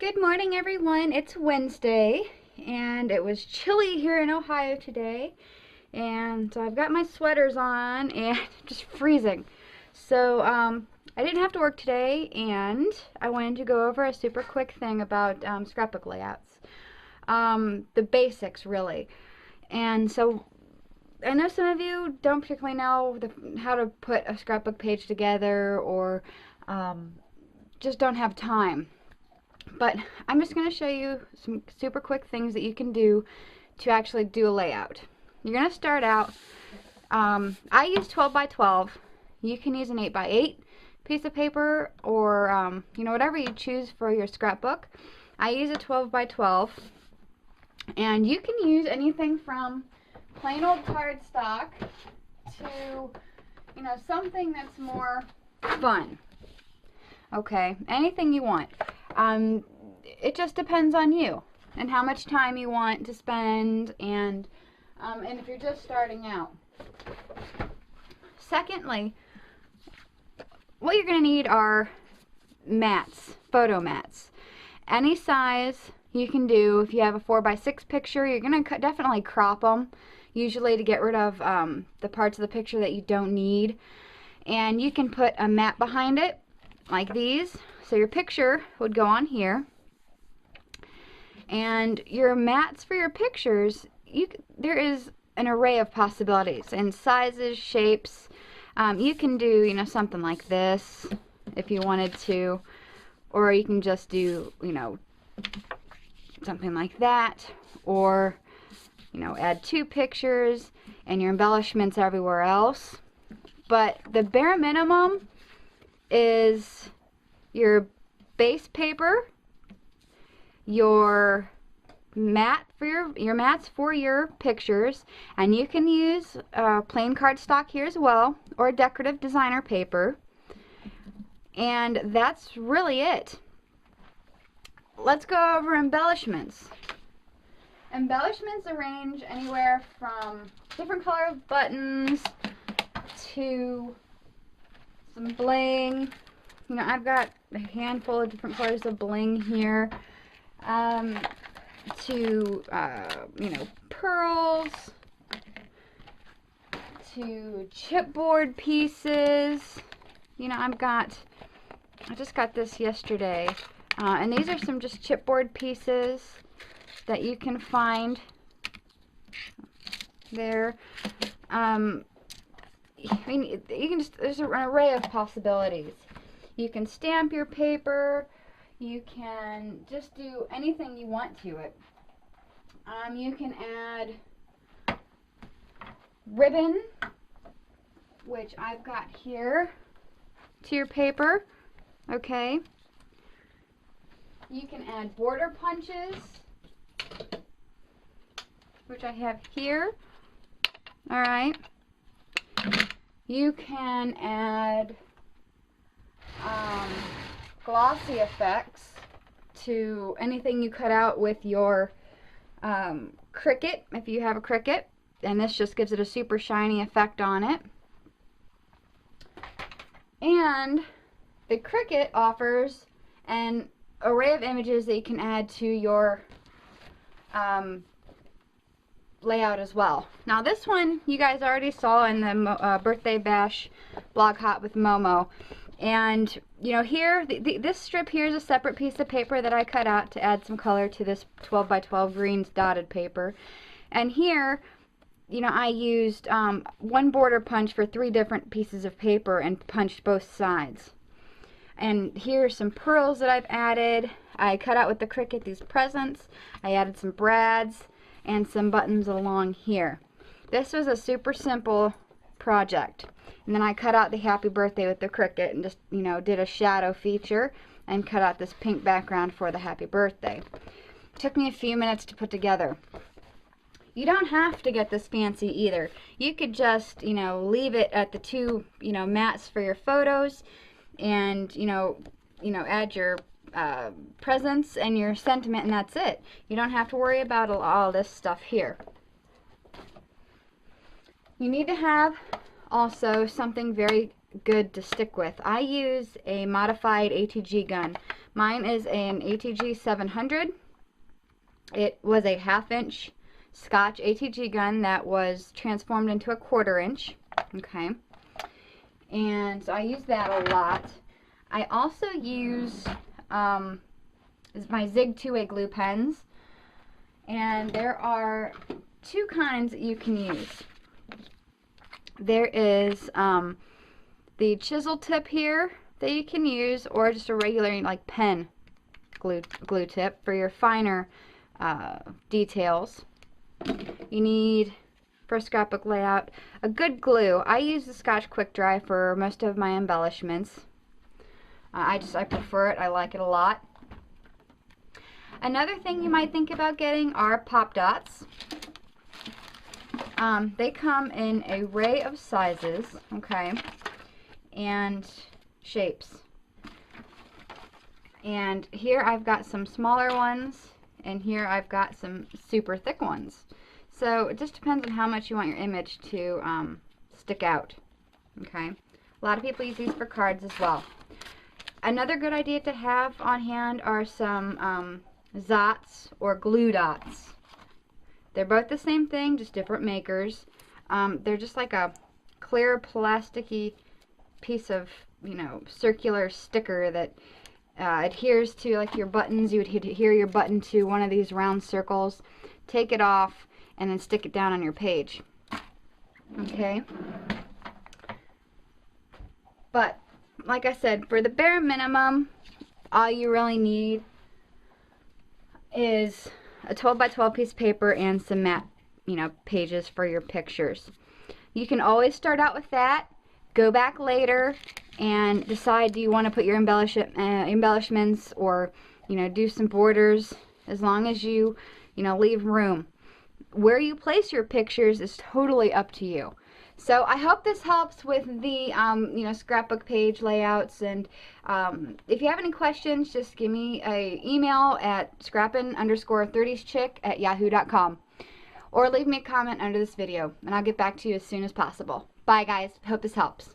Good morning, everyone. It's Wednesday, and it was chilly here in Ohio today, and so I've got my sweaters on and just freezing. So I didn't have to work today, and I wanted to go over a super quick thing about scrapbook layouts. The basics, really. And so I know some of you don't particularly know how to put a scrapbook page together, or just don't have time. But I'm just going to show you some super quick things that you can do to actually do a layout. You're going to start out, I use 12 by 12. You can use an 8 by 8 piece of paper, or whatever you choose for your scrapbook. I use a 12 by 12, and you can use anything from plain old cardstock to something that's more fun. Okay, anything you want. It just depends on you and how much time you want to spend, and if you're just starting out. Secondly, what you're going to need are mats, photo mats. Any size you can do. If you have a 4x6 picture, you're going to definitely crop them, usually to get rid of the parts of the picture that you don't need. And you can put a mat behind it, like these. So your picture would go on here, and your mats for your pictures, there is an array of possibilities and sizes, shapes. You can do something like this if you wanted to, or you can just do something like that, or add 2 pictures and your embellishments everywhere else. But the bare minimum is your base paper, your mat for your mats for your pictures, and you can use plain cardstock here as well, or decorative designer paper. And that's really it. Let's go over embellishments. Embellishments range anywhere from different color buttons to some bling. I've got a handful of different colors of bling here, to pearls, to chipboard pieces. I just got this yesterday, and these are some just chipboard pieces that you can find there. There's an array of possibilities. You can stamp your paper. You can just do anything you want to it. You can add ribbon, which I've got here, to your paper. Okay. You can add border punches, which I have here. Alright. You can add glossy effects to anything you cut out with your Cricut, if you have a Cricut, and this just gives it a super shiny effect on it. And the Cricut offers an array of images that you can add to your layout as well. Now this one you guys already saw in the birthday bash blog hot with Momo. And here, this strip here is a separate piece of paper that I cut out to add some color to this 12 by 12 greens dotted paper. And here, I used one border punch for 3 different pieces of paper and punched both sides. And here are some pearls that I've added. I cut out with the Cricut these presents. I added some brads and some buttons along here. This was a super simple project. And then I cut out the happy birthday with the Cricut and just, did a shadow feature and cut out this pink background for the happy birthday. It took me a few minutes to put together. You don't have to get this fancy either. You could just, leave it at the 2, mats for your photos, and, add your presents and your sentiment, and that's it. You don't have to worry about all this stuff here. You need to have also something very good to stick with. I use a modified ATG gun. Mine is an ATG 700. It was a 1/2 inch Scotch ATG gun that was transformed into a 1/4 inch. Okay. And so I use that a lot. I also use my Zig 2A glue pens. And there are 2 kinds that you can use. There is the chisel tip here that you can use, or just a regular like pen glue tip for your finer details. You need, for a scrapbook layout, a good glue. I use the Scotch Quick Dry for most of my embellishments. I prefer it. I like it a lot. Another thing you might think about getting are pop dots. They come in an array of sizes, okay, and shapes. And here I've got some smaller ones, and here I've got some super thick ones. So it just depends on how much you want your image to stick out, okay. A lot of people use these for cards as well. Another good idea to have on hand are some Zots or glue dots. They're both the same thing, just different makers. They're just like a clear plasticky piece of, you know, circular sticker that adheres to like your buttons. You would adhere your button to one of these round circles, take it off, and then stick it down on your page. Okay? But, like I said, for the bare minimum, all you really need is a 12 by 12 piece of paper and some matte, you know, pages for your pictures. You can always start out with that, go back later and decide, do you want to put your embellishments or, you know, do some borders, as long as you know, leave room. Where you place your pictures is totally up to you. So I hope this helps with the you know, scrapbook page layouts. And if you have any questions, just give me an email at scrappin_30schick@yahoo.com, or leave me a comment under this video, and I'll get back to you as soon as possible. Bye guys, hope this helps.